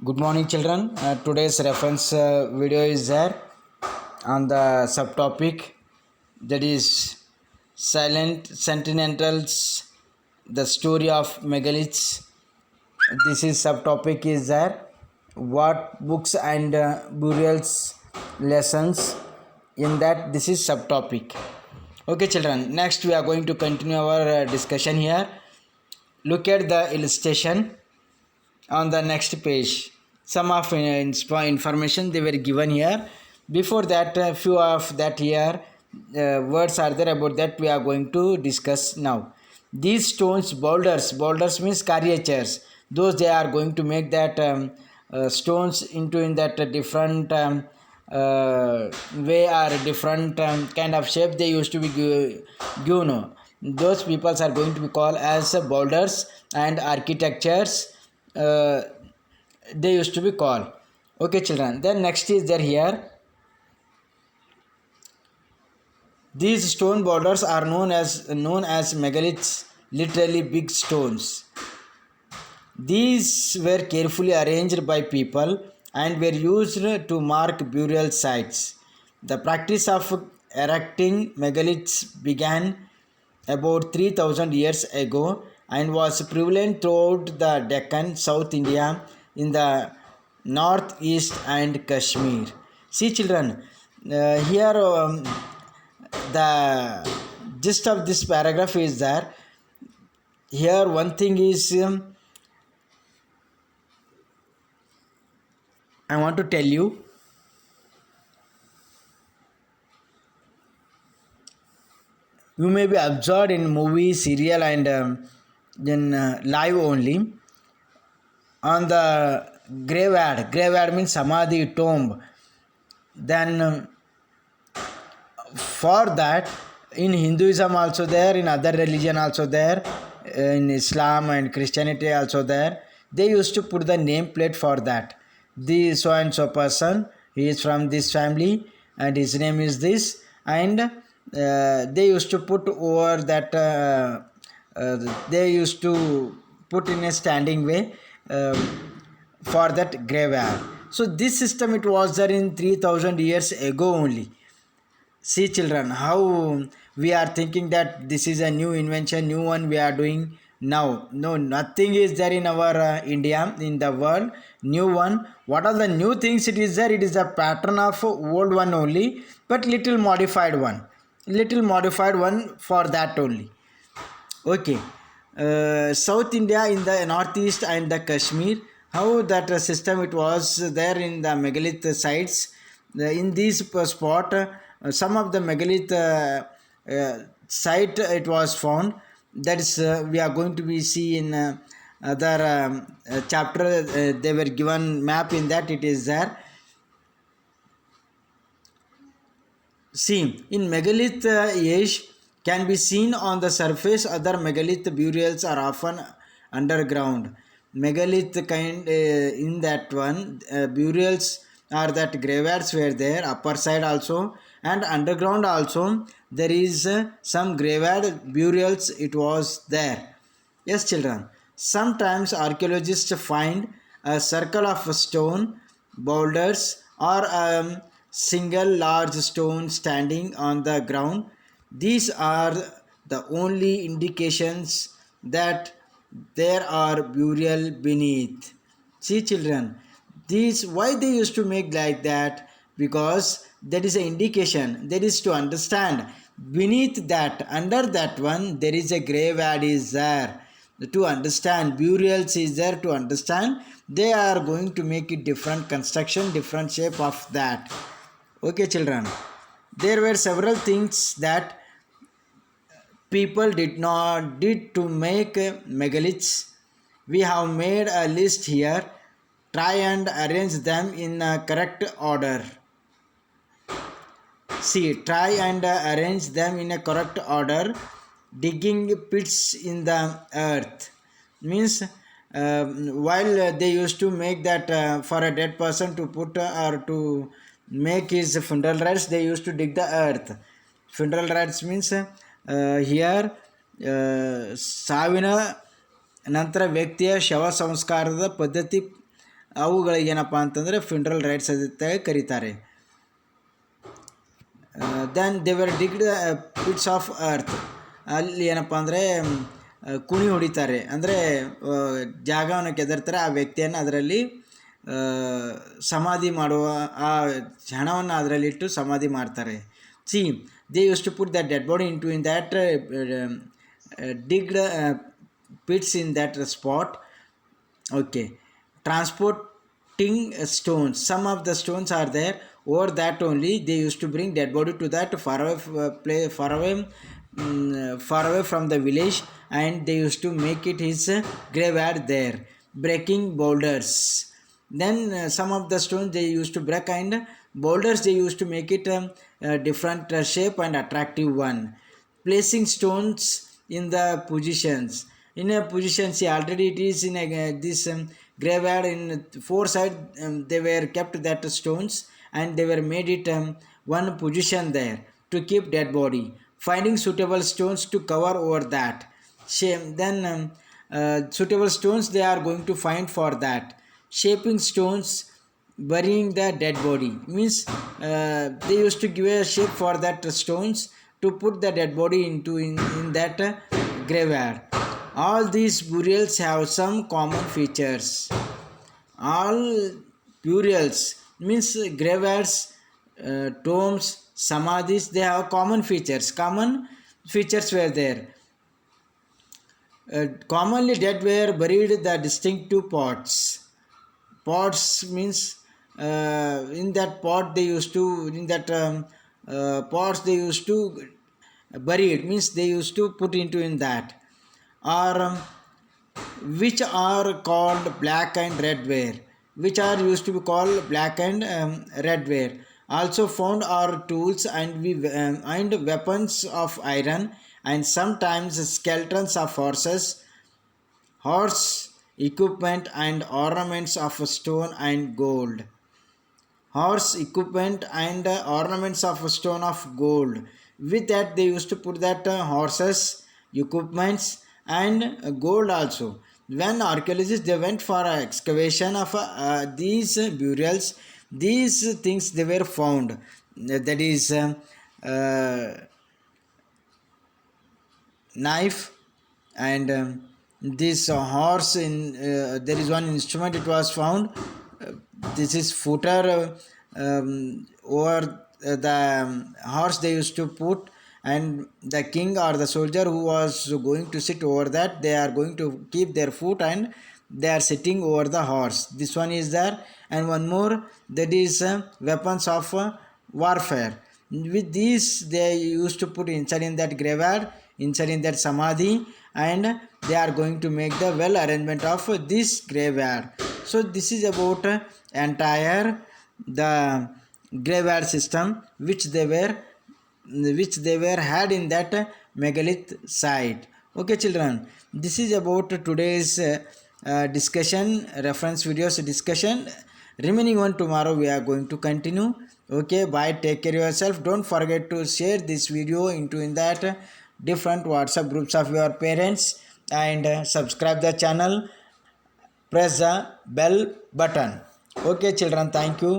Good morning, children. Today's reference video is there on the subtopic that is Silent Sentinels, the story of megaliths. This is subtopic is there. What books and burials lessons in that this is subtopic. Okay, children. Next, we are going to continue our discussion here. Look at the illustration on the next page. Some of information they were given here. Before that, a few of that here words are there about that we are going to discuss now. These stones, boulders means caricatures. Those they are going to make that stones into in that different way or different kind of shape they used to be given. Those peoples are going to be called as boulders and architectures. They used to be called. Okay, children. Then next is there here. These stone boulders are known as megaliths, literally big stones. These were carefully arranged by people and were used to mark burial sites. The practice of erecting megaliths began about 3000 years ago and was prevalent throughout the Deccan, South India, in the northeast and Kashmir. See, children, here the gist of this paragraph is that here one thing is I want to tell you. You may be observed in movie, serial, and then live only. On the graveyard means samadhi, tomb. Then for that, in Hinduism also there, in other religion also there, in Islam and Christianity also there, they used to put the name plate for that. The so and so person, he is from this family and his name is this, and they used to put over that they used to put in a standing way for that graveyard. So this system it was there in 3000 years ago only. See, children, how we are thinking that this is a new invention, new one we are doing now. No, nothing is there in our India, in the world, new one. What are the new things it is there? It is a pattern of old one only, but little modified one. Little modified one for that only. Okay. South India in the northeast and the Kashmir, how that system it was there in the megalith sites. In this spot, some of the megalith site it was found. That is we are going to be see in other chapter. They were given map in that it is there. See, in megalith age can be seen on the surface. Other megalith burials are often underground. Megalith kind in that one burials are that graveyards were there upper side also and underground also there is some graveyard burials it was there. Yes, children. Sometimes archaeologists find a circle of stone boulders or single large stone standing on the ground. These are the only indications that there are burial beneath. See, children, these why they used to make like that, because that is an indication, that is to understand beneath that, under that one there is a graveyard is there. To understand burials is there, to understand they are going to make it different construction, different shape of that. Okay, children, there were several things that people did to make megaliths. We have made a list here. Try and arrange them in a correct order. See, try and arrange them in a correct order. Digging pits in the earth means while they used to make that for a dead person to put or to make his funeral rites, they used to dig the earth. Funeral rites means here ಸಾವಿನ ನಂತರ ವ್ಯಕ್ತಿಯ ಶವ ಸಂಸ್ಕಾರದ ಪದ್ಧತಿ ಅವುಗಳಿಗೇನಪ್ಪ ಅಂತಂದರೆ ಫ್ಯುನರಲ್ rites ಅಂತ ಕರೀತಾರೆ. Then they were digged pits of earth. ಅಲ್ಲಿ ಏನಪ್ಪ ಅಂದರೆ ಕುಣಿ ಹೊಡಿತಾರೆ, ಅಂದರೆ ಜಾಗವನ್ನು ಕೆದರ್ತಾರೆ, ಆ ವ್ಯಕ್ತಿಯನ್ನು ಅದರಲ್ಲಿ ಸಮಾಧಿ ಮಾಡುವ, ಆ ಹಣವನ್ನು ಅದರಲ್ಲಿಟ್ಟು ಸಮಾಧಿ ಮಾಡ್ತಾರೆ. See they use to put that dead body into in that digged pits in that spot. Okay, transporting stones. Some of the stones are there. Over that only they used to bring dead body to that far away from the village, and they used to make it his graveyard there, breaking boulders. Then some of the stones they used to break, and boulders they used to make it a different shape and attractive one. Placing stones in the positions. In a position, see already it is in this graveyard in four side they were kept that stones, and they were made it one position there to keep dead body. Finding suitable stones to cover over that. Then suitable stones they are going to find for that. Shaping stones, burying the dead body, means they used to give a shape for that stones to put the dead body into in that graveyard. All these burials have some common features. All burials means graveyards, tombs, samadhis, they have common features. Common features were there. Commonly dead were buried the distinctive pots. Pots means in that pot they used to, in that pots they used to bury it, means they used to put into in that, or which are called black and red ware, which are used to be called black and red ware. Also found are tools and weapons of iron, and sometimes skeletons of horse equipment and ornaments of stone and gold. Horse equipment and ornaments of stone of gold. With that they used to put that horses equipments and gold also. When archaeologists they went for excavation of these burials, these things they were found, that is knife and this horse in there is one instrument it was found. This is footer over the horse they used to put, and the king or the soldier who was going to sit over that, they are going to keep their foot and they are sitting over the horse. This one is there, and one more, that is weapons of warfare. With these they used to put inside in that graveyard, inside in that samadhi, and they are going to make the well arrangement of this graveyard. So this is about entire the graveyard system which they were had in that megalith site. Okay children, this is about today's discussion, reference videos discussion. Remaining one tomorrow we are going to continue. Okay, bye, take care of yourself. Don't forget to share this video into in that different WhatsApp groups of your parents, and subscribe the channel, press the bell button. Okay children, thank you.